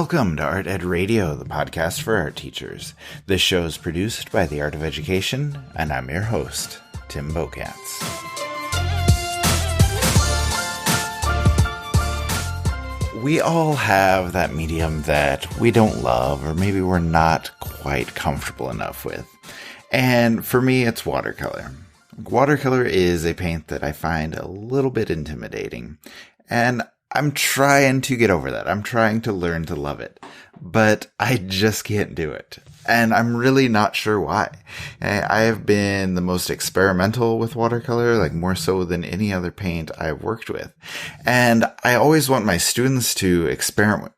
Welcome to Art Ed Radio, the podcast for art teachers. This show is produced by The Art of Education, and I'm your host, Tim Bocatz. We all have that medium that we don't love, or maybe we're not quite comfortable enough with. And for me, it's watercolor. Watercolor is a paint that I find a little bit intimidating, and I'm trying to get over that. I'm trying to learn to love it, but I just can't do it. And I'm really not sure why. I have been the most experimental with watercolor, like more so than any other paint I've worked with. And I always want my students to experiment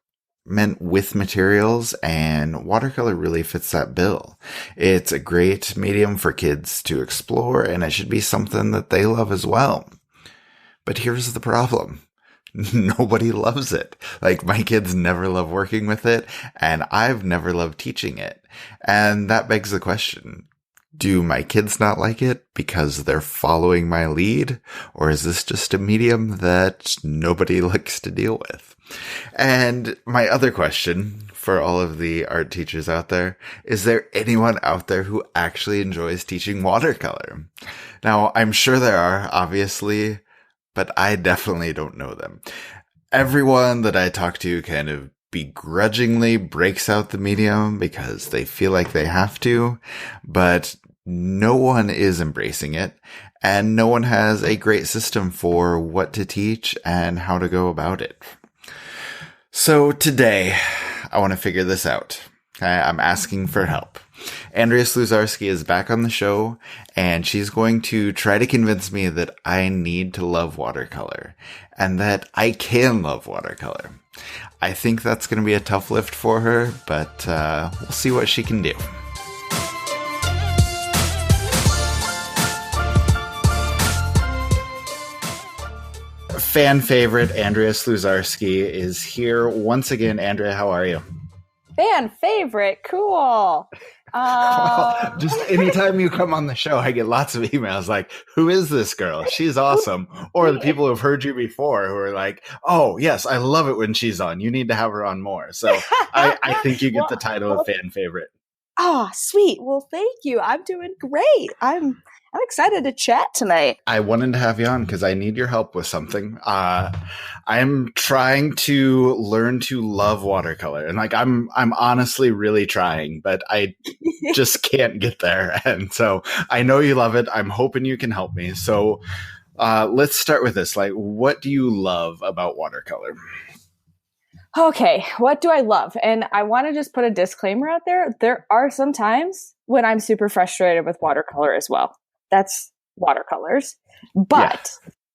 with materials, and watercolor really fits that bill. It's a great medium for kids to explore, and it should be something that they love as well. But here's the problem. Nobody loves it. Like, my kids never love working with it, and I've never loved teaching it. And that begs the question, do my kids not like it because they're following my lead? Or is this just a medium that nobody likes to deal with? And my other question for all of the art teachers out there, is there anyone out there who actually enjoys teaching watercolor? Now, I'm sure there are, obviously, but I definitely don't know them. Everyone that I talk to kind of begrudgingly breaks out the medium because they feel like they have to, but no one is embracing it, and no one has a great system for what to teach and how to go about it. So today, I want to figure this out. I'm asking for help. Andrea Slusarski is back on the show, and she's going to try to convince me that I need to love watercolor and that I can love watercolor. I think that's going to be a tough lift for her, but we'll see what she can do. Fan favorite Andrea Slusarski is here once again. Andrea, how are you? Fan favorite, cool. Well, just anytime you come on the show, I get lots of emails like, who is this girl? She's awesome. Or the people who have heard you before who are like, oh, yes, I love it when she's on. You need to have her on more. So I think you get the title of fan favorite. Oh, sweet. Well, thank you. I'm doing great. I'm excited to chat tonight. I wanted to have you on because I need your help with something. I'm trying to learn to love watercolor, and I'm honestly really trying, but I just can't get there. And so I know you love it. I'm hoping you can help me. So let's start with this. Like, what do you love about watercolor? Okay, what do I love? And I want to just put a disclaimer out there. There are some times when I'm super frustrated with watercolor as well. That's watercolors. But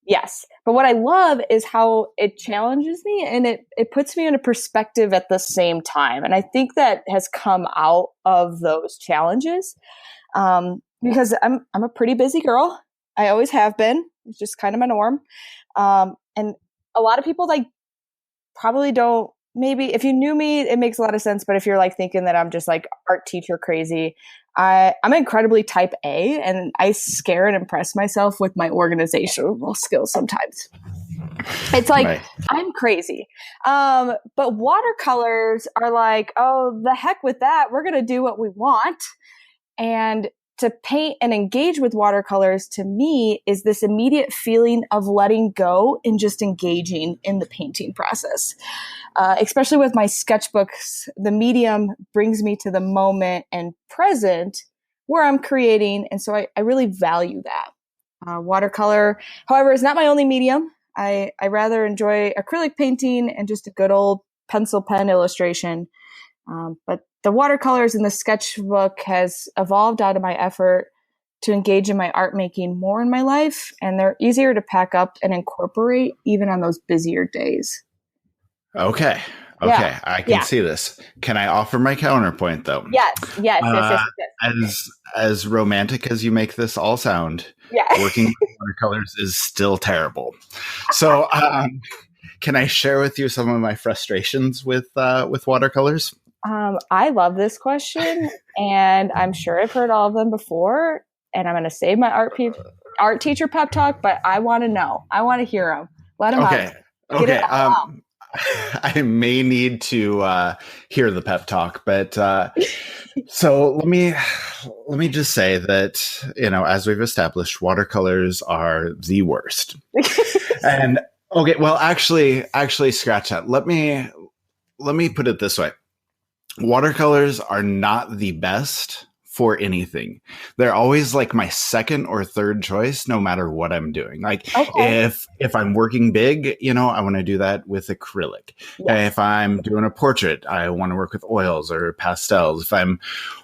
yes, but what I love is how it challenges me, and it puts me in a perspective at the same time. And I think that has come out of those challenges because I'm a pretty busy girl. I always have been. It's just kind of my norm. And a lot of people probably don't, maybe if you knew me, it makes a lot of sense. But if you're thinking that I'm just art teacher crazy, I'm incredibly type A, and I scare and impress myself with my organizational skills sometimes. It's right. I'm crazy. But watercolors are oh, the heck with that. We're going to do what we want. And to paint and engage with watercolors, to me, is this immediate feeling of letting go and just engaging in the painting process. Especially with my sketchbooks, the medium brings me to the moment and present where I'm creating. And so I really value that. Watercolor, however, is not my only medium. I rather enjoy acrylic painting and just a good old pencil pen illustration. But the watercolors in the sketchbook has evolved out of my effort to engage in my art making more in my life, and they're easier to pack up and incorporate even on those busier days. Okay. Yeah. I can see this. Can I offer my counterpoint though? Yes. As romantic as you make this all sound, working with watercolors is still terrible. So, can I share with you some of my frustrations with watercolors? I love this question, and I'm sure I've heard all of them before, and I'm going to save my art teacher pep talk, but I want to know. I want to hear them. Let them out. Okay. I may need to hear the pep talk, but so let me just say that, as we've established, watercolors are the worst. And okay, well, actually, scratch that. Let me put it this way: watercolors are not the best for anything. They're always like my second or third choice, no matter what I'm doing. Like Okay. if I'm working big, I want to do that with acrylic. Yes. If I'm doing a portrait, I want to work with oils or pastels. If I'm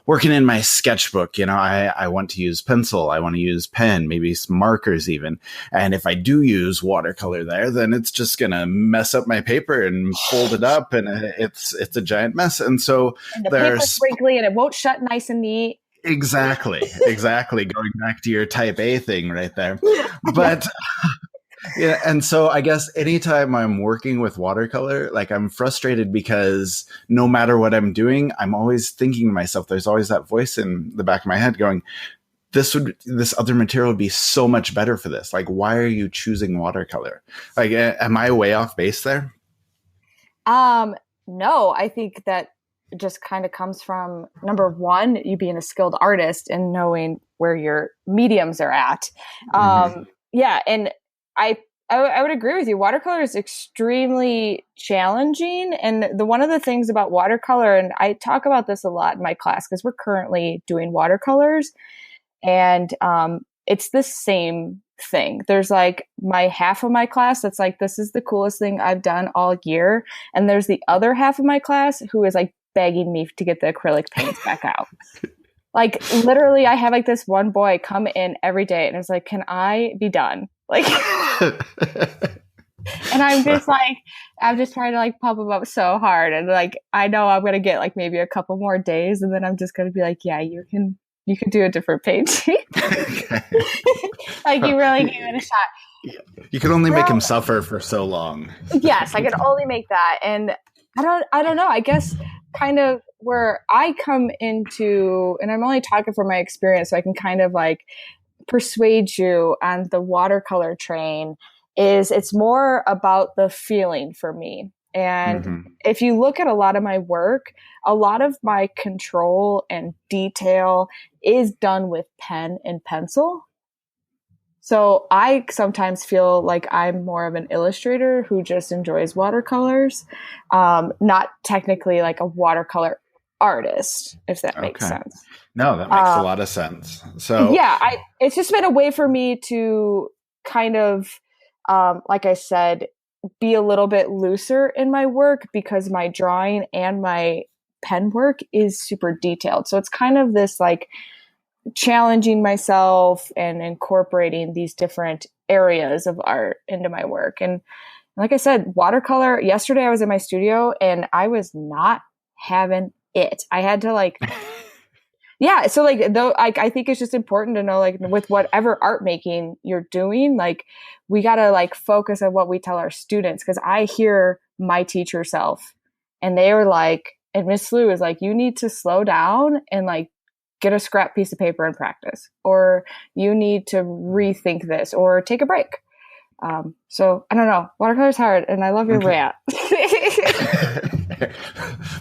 working in my sketchbook, I want to use pencil. I want to use pen, maybe some markers even. And if I do use watercolor there, then it's just going to mess up my paper and fold it up, and it's a giant mess. And so And the paper's there's wrinkly and it won't shut nice and neat. exactly going back to your type A thing right there. But yeah, and so I guess anytime I'm working with watercolor, like I'm frustrated because no matter what I'm doing, I'm always thinking to myself, there's always that voice in the back of my head going, this other material would be so much better for this. Like, why are you choosing watercolor? Like, am I way off base there? No, I think that just kind of comes from, number one, you being a skilled artist and knowing where your mediums are at. Yeah, and I would agree with you. Watercolor is extremely challenging, and one of the things about watercolor, and I talk about this a lot in my class because we're currently doing watercolors, and it's the same thing. There's like my half of my class that's like, this is the coolest thing I've done all year, and there's the other half of my class who is like begging me to get the acrylic paints back out. Like literally, I have like this one boy come in every day and it's like, can I be done? Like, and I'm just trying to like pump him up so hard. And like, I know I'm going to get like maybe a couple more days, and then I'm just going to be like, yeah, you can do a different painting. Like, you really give it a shot. You can only make him suffer for so long. Yes, I can only make that. And I don't know, I guess kind of where I come into, and I'm only talking from my experience, so I can kind of like persuade you on the watercolor train, is it's more about the feeling for me. And if you look at a lot of my work, a lot of my control and detail is done with pen and pencil. So I sometimes feel like I'm more of an illustrator who just enjoys watercolors, not technically like a watercolor artist, if that makes sense. No, that makes a lot of sense. So yeah, it's just been a way for me to kind of, like I said, be a little bit looser in my work because my drawing and my pen work is super detailed. So it's kind of this like challenging myself and incorporating these different areas of art into my work. And like I said, watercolor, yesterday I was in my studio and I was not having it. I had to like, yeah. So like, though, I think it's just important to know, like with whatever art making you're doing, like we got to like focus on what we tell our students. Cause I hear my teacher self and they were like, and Miss Lou is like, you need to slow down and like get a scrap piece of paper and practice, or you need to rethink this or take a break. So I don't know, watercolor is hard and I love your rant.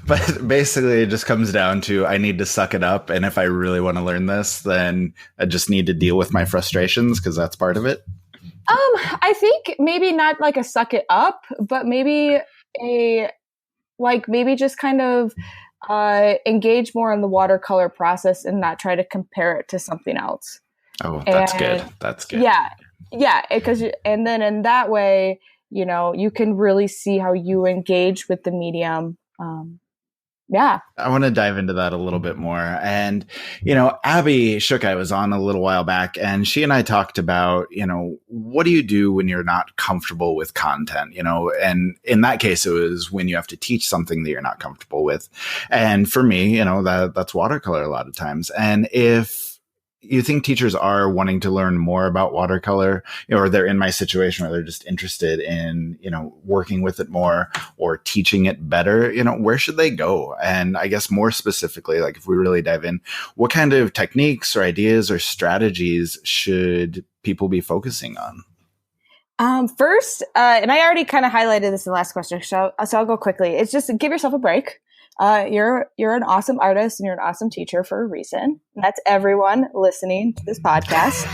But basically it just comes down to, I need to suck it up. And if I really want to learn this, then I just need to deal with my frustrations because that's part of it. I think maybe not like a suck it up, but maybe maybe just kind of engage more in the watercolor process and not try to compare it to something else. Oh, that's good. That's good. Yeah. Because, and then in that way, you can really see how you engage with the medium. Yeah. I want to dive into that a little bit more. And, Abby Schukei was on a little while back, and she and I talked about, what do you do when you're not comfortable with content, and in that case, it was when you have to teach something that you're not comfortable with. And for me, that's watercolor a lot of times. And if you think teachers are wanting to learn more about watercolor, or they're in my situation where they're just interested in, working with it more or teaching it better, where should they go? And I guess more specifically, like if we really dive in, what kind of techniques or ideas or strategies should people be focusing on? First, and I already kind of highlighted this in the last question, so I'll go quickly. It's just give yourself a break. You're an awesome artist and you're an awesome teacher for a reason. And that's everyone listening to this podcast.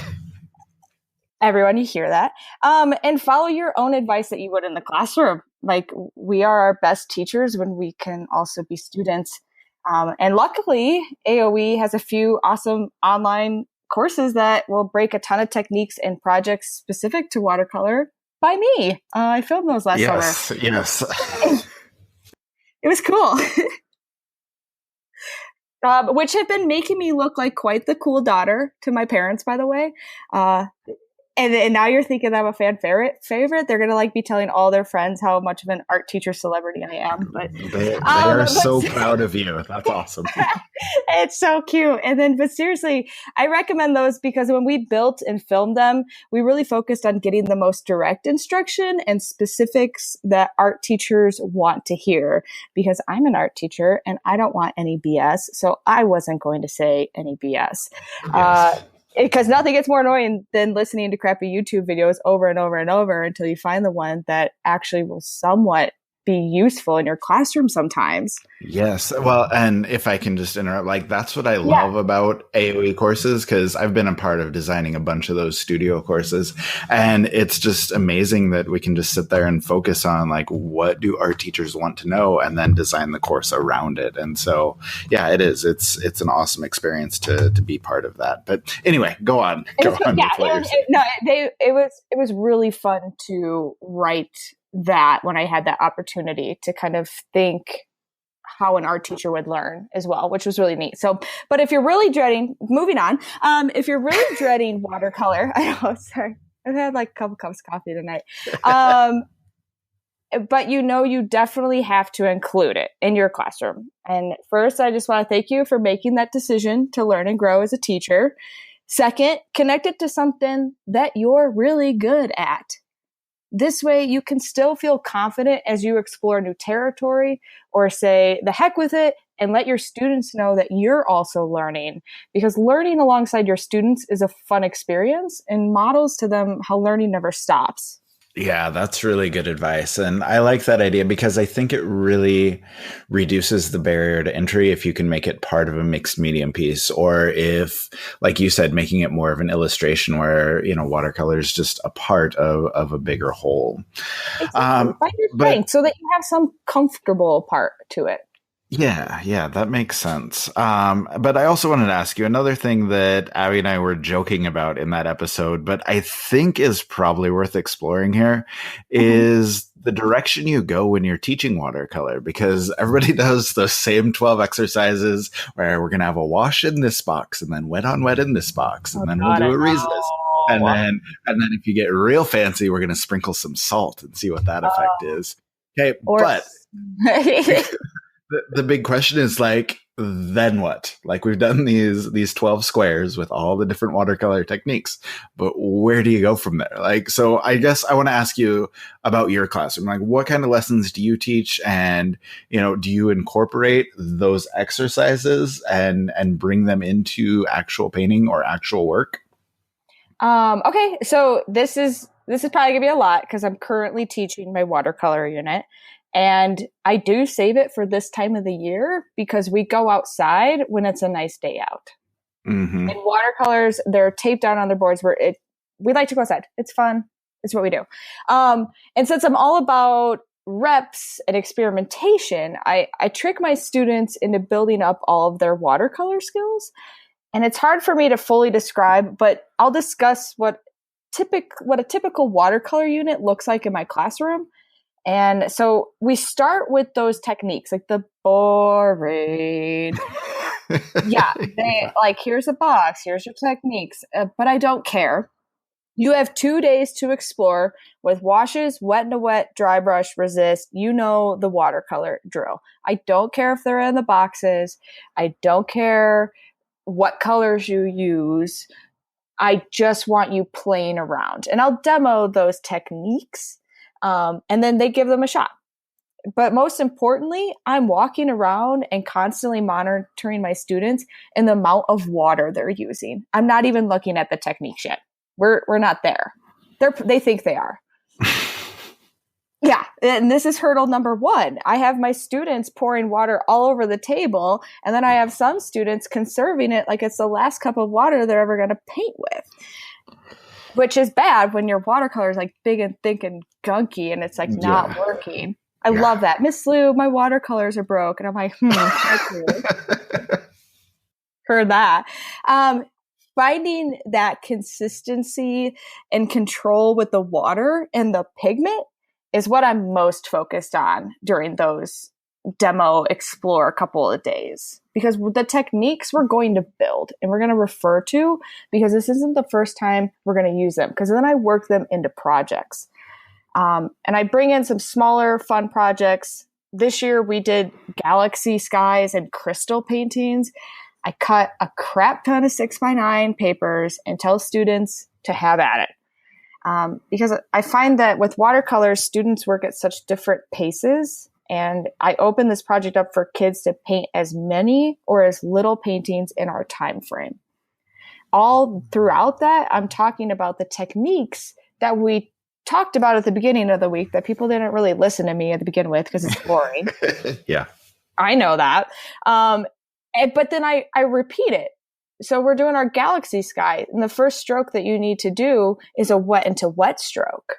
Everyone, you hear that. And follow your own advice that you would in the classroom. Like, we are our best teachers when we can also be students. And luckily, AOE has a few awesome online courses that will break a ton of techniques and projects specific to watercolor by me. I filmed those last summer. Yes. It was cool. Which have been making me look like quite the cool daughter to my parents, by the way. And now you're thinking I'm a fan favorite. They're gonna be telling all their friends how much of an art teacher celebrity I am. But they are so proud of you. That's awesome. It's so cute. But seriously, I recommend those because when we built and filmed them, we really focused on getting the most direct instruction and specifics that art teachers want to hear. Because I'm an art teacher and I don't want any BS, so I wasn't going to say any BS. Yes. Because nothing gets more annoying than listening to crappy YouTube videos over and over and over until you find the one that actually will somewhat be useful in your classroom sometimes. Yes. Well, and if I can just interrupt, that's what I love about AOE courses, because I've been a part of designing a bunch of those studio courses. And it's just amazing that we can just sit there and focus on what do art teachers want to know and then design the course around it. And so, yeah, it is. It's an awesome experience to be part of that. But anyway, go on. It was really fun to write that when I had that opportunity to kind of think how an art teacher would learn as well, which was really neat. So, but if you're really dreading, moving on, if you're really dreading watercolor, I know, sorry, I've had a couple cups of coffee tonight. But you definitely have to include it in your classroom. And first, I just want to thank you for making that decision to learn and grow as a teacher. Second, connect it to something that you're really good at. This way, you can still feel confident as you explore new territory or say, the heck with it, and let your students know that you're also learning. Because learning alongside your students is a fun experience and models to them how learning never stops. Yeah, that's really good advice. And I like that idea because I think it really reduces the barrier to entry if you can make it part of a mixed medium piece, or if, like you said, making it more of an illustration where, watercolor is just a part of a bigger whole. Find your strength so that you have some comfortable part to it. Yeah, that makes sense. But I also wanted to ask you another thing that Abby and I were joking about in that episode, but I think is probably worth exploring here is the direction you go when you're teaching watercolor, because everybody does the same 12 exercises where we're going to have a wash in this box and then wet on wet in this box. And then we'll do a resist. And then if you get real fancy, we're going to sprinkle some salt and see what that effect is. Okay. But the big question is then what? We've done these 12 squares with all the different watercolor techniques, but where do you go from there? So I guess I want to ask you about your classroom. What kind of lessons do you teach? And, do you incorporate those exercises and bring them into actual painting or actual work? Okay. So this is probably gonna be a lot because I'm currently teaching my watercolor unit. And I do save it for this time of the year because we go outside when it's a nice day out. Mm-hmm. And watercolors, they're taped down on their boards we like to go outside. It's fun. It's what we do. And since I'm all about reps and experimentation, I trick my students into building up all of their watercolor skills. And it's hard for me to fully describe, but I'll discuss what a typical watercolor unit looks like in my classroom. And so we start with those techniques, the boring. Here's a box, here's your techniques. But I don't care. You have 2 days to explore with washes, wet and a wet, dry brush, resist. The watercolor drill. I don't care if they're in the boxes. I don't care what colors you use. I just want you playing around. And I'll demo those techniques. And then they give them a shot. But most importantly, I'm walking around and constantly monitoring my students and the amount of water they're using. I'm not even looking at the techniques yet. We're not there. They think they are. Yeah, and this is hurdle number one. I have my students pouring water all over the table, and then I have some students conserving it like it's the last cup of water they're ever going to paint with, which is bad when your watercolor is like big and thick and gunky and it's like not working. I love that. Miss Lou, my watercolors are broke. And I'm like, heard that. Finding that consistency and control with the water and the pigment is what I'm most focused on during those demo explore couple of days, because the techniques we're going to build and we're going to refer to, because this isn't the first time we're going to use them, because then I work them into projects. And I bring in some smaller fun projects. This year we did galaxy skies and crystal paintings. I cut a crap ton of 6x9 papers and tell students to have at it. Because I find that with watercolors, students work at such different paces. And I open this project up for kids to paint as many or as little paintings in our time frame. All throughout that, I'm talking about the techniques that we talked about at the beginning of the week that people didn't really listen to me at the begin with because it's boring. Yeah. I know that. But then I repeat it. So we're doing our galaxy sky, and the first stroke that you need to do is a wet into wet stroke.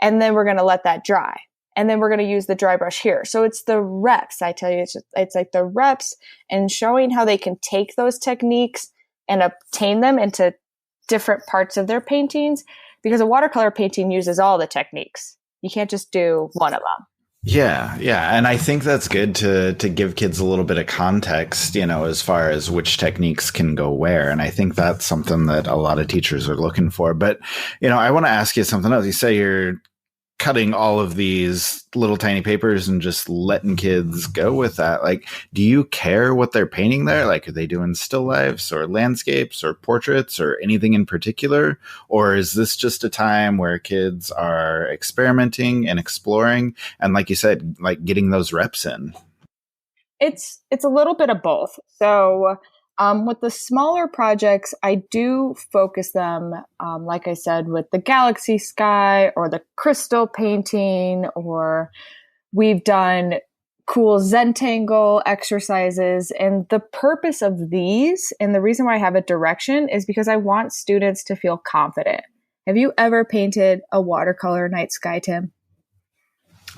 And then we're going to let that dry. And then we're going to use the dry brush here. So it's the reps. I tell you, it's like the reps and showing how they can take those techniques and obtain them into different parts of their paintings, because a watercolor painting uses all the techniques. You can't just do one of them. Yeah. And I think that's good to give kids a little bit of context, as far as which techniques can go where. And I think that's something that a lot of teachers are looking for. But, I want to ask you something else. You say you're cutting all of these little tiny papers and just letting kids go with that. Like, do you care what they're painting there? Like, are they doing still lifes or landscapes or portraits or anything in particular? Or is this just a time where kids are experimenting and exploring and, like you said, like getting those reps in? It's a little bit of both. So with the smaller projects, I do focus them, like I said, with the galaxy sky or the crystal painting, or we've done cool Zentangle exercises. And the purpose of these, and the reason why I have a direction, is because I want students to feel confident. Have you ever painted a watercolor night sky, Tim?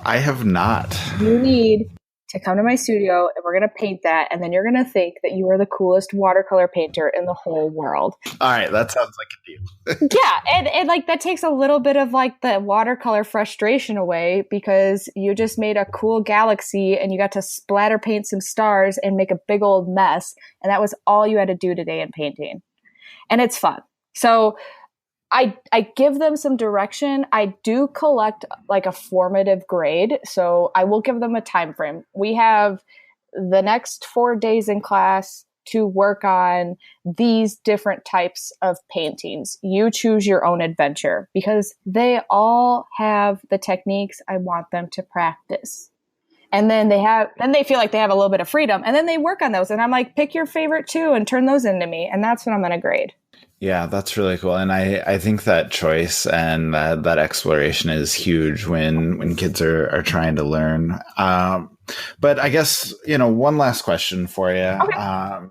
I have not. You need to come to my studio and we're going to paint that. And then you're going to think that you are the coolest watercolor painter in the whole world. All right. That sounds like a deal. Yeah. And like that takes a little bit of like the watercolor frustration away, because you just made a cool galaxy and you got to splatter paint some stars and make a big old mess. And that was all you had to do today in painting. And it's fun. So I give them some direction. I do collect like a formative grade. So I will give them a time frame. We have the next 4 days in class to work on these different types of paintings. You choose your own adventure, because they all have the techniques I want them to practice. And then they feel like they have a little bit of freedom, and then they work on those. And I'm like, pick your favorite two and turn those into me. And that's what I'm going to grade. Yeah, that's really cool. And I think that choice and that exploration is huge when kids are trying to learn. But I guess, one last question for you. Okay.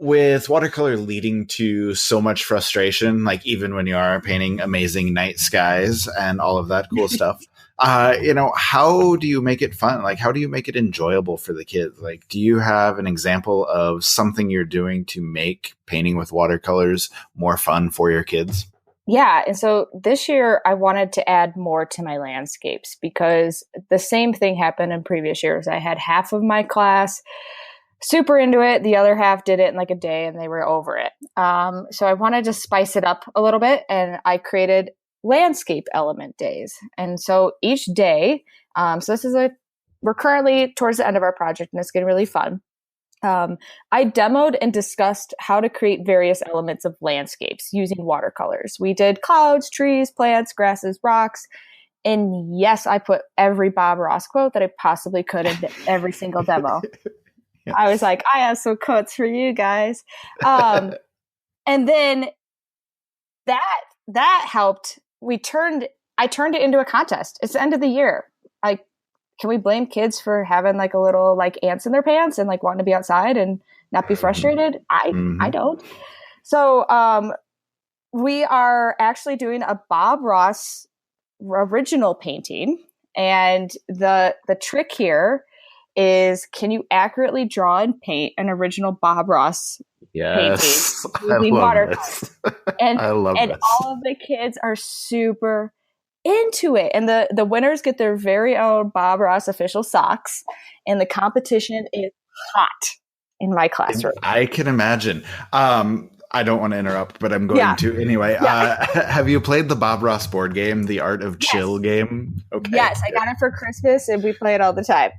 With watercolor leading to so much frustration, like even when you are painting amazing night skies and all of that cool stuff, how do you make it fun? Like, how do you make it enjoyable for the kids? Like, do you have an example of something you're doing to make painting with watercolors more fun for your kids? Yeah. And so this year I wanted to add more to my landscapes, because the same thing happened in previous years. I had half of my class super into it. The other half did it in like a day and they were over it. So I wanted to spice it up a little bit, and I created landscape element days. And so each day, we're currently towards the end of our project and it's getting really fun. I demoed and discussed how to create various elements of landscapes using watercolors. We did clouds, trees, plants, grasses, rocks. And yes, I put every Bob Ross quote that I possibly could into every single demo. Yes. I was like, I have some quotes for you guys. And then that helped. We turned I turned it into a contest. It's the end of the year. Like, can we blame kids for having like a little like ants in their pants and like wanting to be outside and not be frustrated? I don't. So we are actually doing a Bob Ross original painting. And the trick here is, can you accurately draw and paint an original Bob Ross painting using watercolors? And I love this. All of the kids are super into it. And the winners get their very own Bob Ross official socks. And the competition is hot in my classroom. I can imagine. I don't want to interrupt, but I'm going to anyway. Have you played the Bob Ross board game, the Art of Chill game? Okay. Yes, I got it for Christmas, and we play it all the time.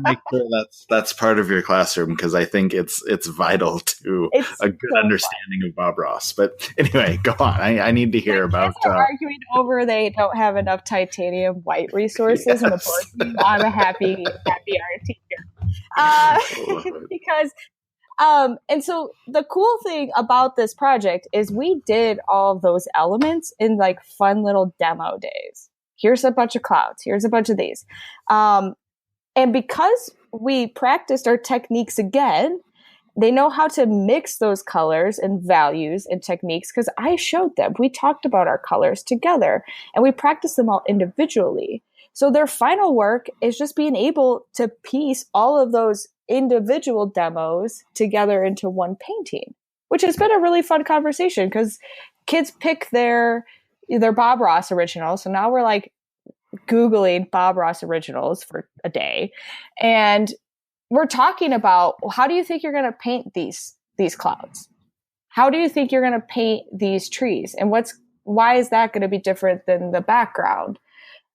Make sure that's part of your classroom, because I think it's vital to a good understanding of Bob Ross. But anyway, go on. I need to hear about. Arguing over they don't have enough titanium white resources in the board game. I'm a happy art teacher because. And so the cool thing about this project is we did all of those elements in like fun little demo days. Here's a bunch of clouds. Here's a bunch of these. And because we practiced our techniques again, they know how to mix those colors and values and techniques because I showed them. We talked about our colors together and we practiced them all individually. So their final work is just being able to piece all of those individual demos together into one painting, which has been a really fun conversation because kids pick their Bob Ross originals. So now we're like Googling Bob Ross originals for a day. And we're talking about, well, how do you think you're going to paint these clouds? How do you think you're going to paint these trees? And why is that going to be different than the background?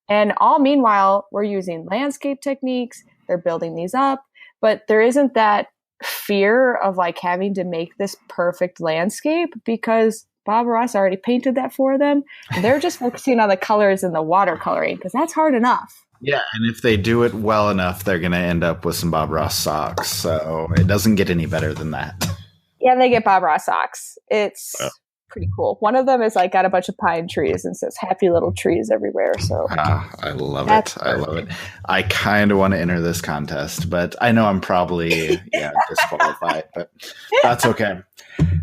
And all meanwhile, we're using landscape techniques. They're building these up. But there isn't that fear of like having to make this perfect landscape because Bob Ross already painted that for them. They're just focusing on the colors and the watercoloring because that's hard enough. Yeah, and if they do it well enough, they're going to end up with some Bob Ross socks. So it doesn't get any better than that. Yeah, they get Bob Ross socks. It's pretty cool. One of them is like got a bunch of pine trees and says happy little trees everywhere. So I love it. I love it. I kind of want to enter this contest, but I know I'm probably disqualified, but that's okay.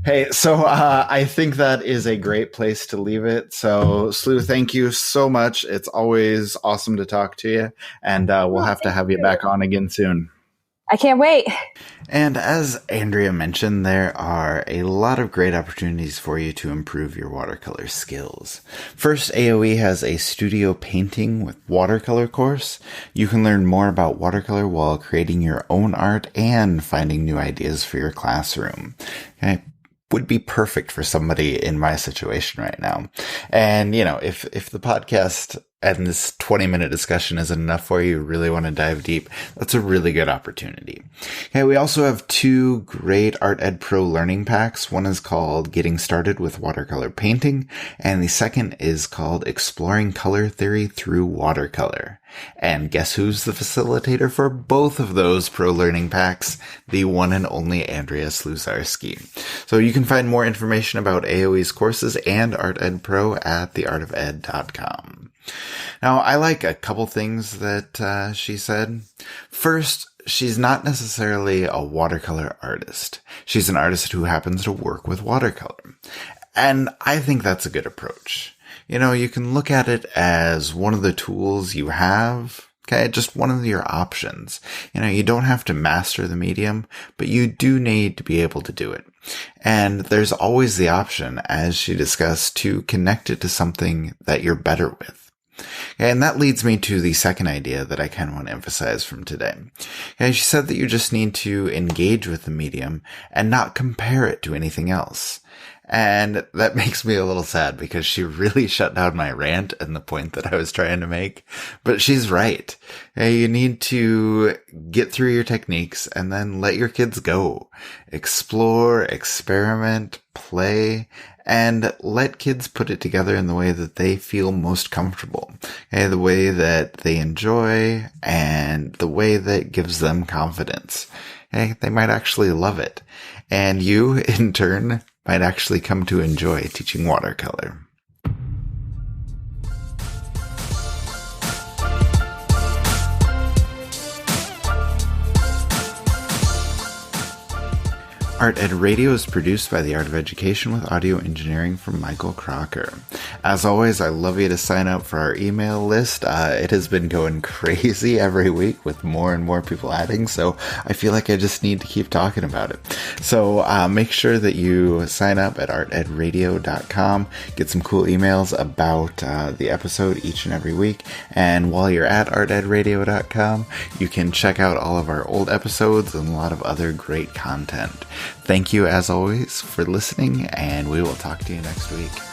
Hey, so I think that is a great place to leave it. So Slu, thank you so much. It's always awesome to talk to you, and we'll have to have you back on again soon. I can't wait. And as Andrea mentioned, there are a lot of great opportunities for you to improve your watercolor skills. First, AOE has a studio painting with watercolor course. You can learn more about watercolor while creating your own art and finding new ideas for your classroom. Okay. Would be perfect for somebody in my situation right now. And, if the podcast and this 20-minute discussion isn't enough for you, really want to dive deep, that's a really good opportunity. Okay, we also have 2 great Art Ed Pro learning packs. One is called Getting Started with Watercolor Painting, and the second is called Exploring Color Theory Through Watercolor. And guess who's the facilitator for both of those pro learning packs? The one and only Andrea Slusarski. So you can find more information about AOE's courses and Art Ed Pro at theartofed.com. Now, I like a couple things that she said. First, she's not necessarily a watercolor artist. She's an artist who happens to work with watercolor. And I think that's a good approach. You can look at it as one of the tools you have. Okay, just one of your options. You don't have to master the medium, but you do need to be able to do it. And there's always the option, as she discussed, to connect it to something that you're better with. And that leads me to the second idea that I kind of want to emphasize from today. And she said that you just need to engage with the medium and not compare it to anything else. And that makes me a little sad because she really shut down my rant and the point that I was trying to make. But she's right. You need to get through your techniques and then let your kids go. Explore, experiment, play, and let kids put it together in the way that they feel most comfortable. Okay, the way that they enjoy and the way that gives them confidence. Okay, they might actually love it. And you, in turn, might actually come to enjoy teaching watercolor. Art Ed Radio is produced by the Art of Education with audio engineering from Michael Crocker. As always, I love you to sign up for our email list. It has been going crazy every week with more and more people adding, so I feel like I just need to keep talking about it. So make sure that you sign up at artedradio.com, get some cool emails about the episode each and every week, and while you're at artedradio.com, you can check out all of our old episodes and a lot of other great content. Thank you, as always, for listening, and we will talk to you next week.